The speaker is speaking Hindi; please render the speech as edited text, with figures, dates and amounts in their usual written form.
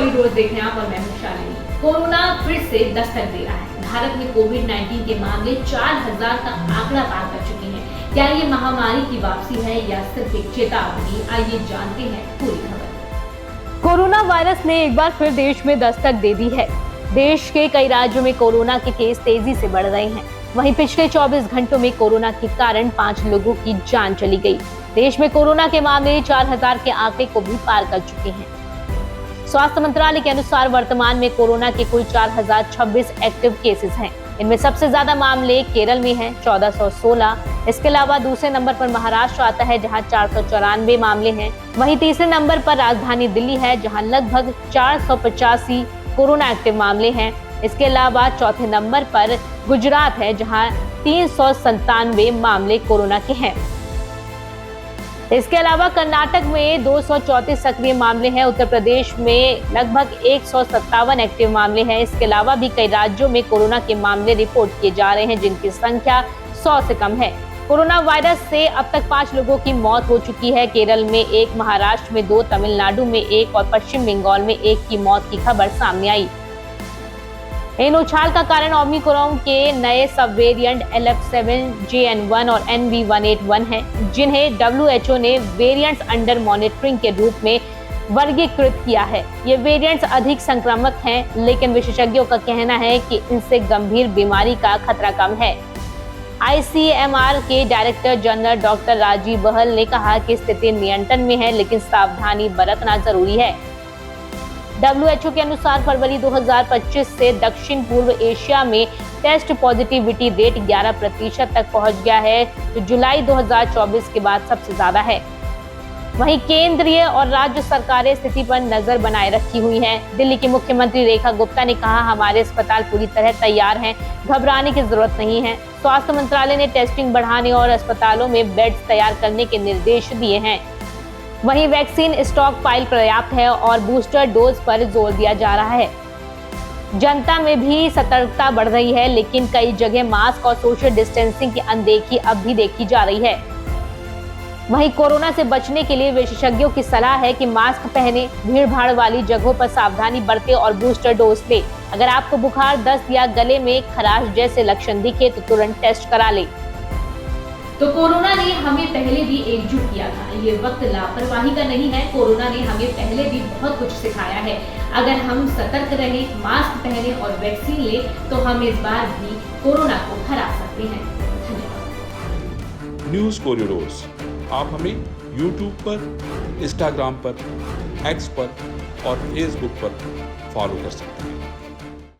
कॉरिडोर देख रहे हैं आप और मैं हूं शालिनी। कोरोना फिर से दस्तक दे रहा है। भारत में कोविड-19 के मामले 4000 का आंकड़ा पार कर चुके हैं। क्या ये महामारी की वापसी है या सिर्फ एक चेतावनी? आइए जानते हैं पूरी खबर। कोरोना वायरस ने एक बार फिर देश में दस्तक दे दी है। देश के कई राज्यों में कोरोना के केस तेजी से बढ़ रहे हैं। वहीं पिछले 24 घंटों में कोरोना के कारण 5 लोगों की जान चली गई। देश में कोरोना के मामले 4000 के आंकड़े को भी पार कर चुके हैं। स्वास्थ्य मंत्रालय के अनुसार वर्तमान में कोरोना के कुल 4026 एक्टिव केसेस हैं। इनमें सबसे ज्यादा मामले केरल में हैं, 1416। इसके अलावा दूसरे नंबर पर महाराष्ट्र आता है, जहां 494 मामले हैं। वहीं तीसरे नंबर पर राजधानी दिल्ली है, जहां लगभग 485 कोरोना एक्टिव मामले हैं। इसके अलावा चौथे नंबर पर गुजरात है, जहां 397 मामले कोरोना के हैं। इसके अलावा कर्नाटक में 234 सक्रिय मामले हैं। उत्तर प्रदेश में लगभग 157 एक्टिव मामले हैं। इसके अलावा भी कई राज्यों में कोरोना के मामले रिपोर्ट किए जा रहे हैं, जिनकी संख्या 100 से कम है। कोरोना वायरस से अब तक 5 लोगों की मौत हो चुकी है। केरल में 1, महाराष्ट्र में 2, तमिलनाडु में 1 और पश्चिम बंगाल में 1 की मौत की खबर सामने आई। इन उछाल का कारण ओमिक्रॉन के नए सब वेरिएंट LF7JN1 और NV181 हैं, जिन्हें WHO ने वेरिएंट्स अंडर मॉनिटरिंग के रूप में वर्गीकृत किया है। ये वेरिएंट्स अधिक संक्रामक हैं, लेकिन विशेषज्ञों का कहना है कि इनसे गंभीर बीमारी का खतरा कम है। ICMR के डायरेक्टर जनरल डॉक्टर राजीव बहल ने कहा कि स्थिति नियंत्रण में है, लेकिन सावधानी बरतना जरूरी है। WHO के अनुसार फरवरी 2025 से दक्षिण पूर्व एशिया में टेस्ट पॉजिटिविटी रेट 11% तक पहुंच गया है, जो जुलाई 2024 के बाद सबसे ज्यादा है। वहीं केंद्रीय और राज्य सरकारें स्थिति पर नजर बनाए रखी हुई हैं। दिल्ली की मुख्यमंत्री रेखा गुप्ता ने कहा, हमारे अस्पताल पूरी तरह तैयार हैं, घबराने की जरूरत नहीं है। स्वास्थ्य मंत्रालय ने टेस्टिंग बढ़ाने और अस्पतालों में बेड्स तैयार करने के निर्देश दिए हैं। वहीं वैक्सीन स्टॉक पाइल पर्याप्त है और बूस्टर डोज पर जोर दिया जा रहा है। जनता में भी सतर्कता बढ़ रही है, लेकिन कई जगह मास्क और सोशल डिस्टेंसिंग की अनदेखी अब भी देखी जा रही है। वहीं कोरोना से बचने के लिए विशेषज्ञों की सलाह है कि मास्क पहने, भीड़-भाड़ वाली जगहों पर सावधानी बरतें और बूस्टर डोज लें। अगर आपको बुखार, दस्त या गले में खराश जैसे लक्षण दिखे तो तुरंत टेस्ट करा लें। तो कोरोना ने हमें पहले भी एकजुट किया था। ये वक्त लापरवाही का नहीं है। कोरोना ने हमें पहले भी बहुत कुछ सिखाया है। अगर हम सतर्क रहें, मास्क पहने और वैक्सीन लें, तो हम इस बार भी कोरोना को हरा सकते हैं। धन्यवाद। न्यूज़ कॉरिडोर्स आप हमें YouTube पर, Instagram पर, X पर और Facebook पर फॉलो कर सकते हैं।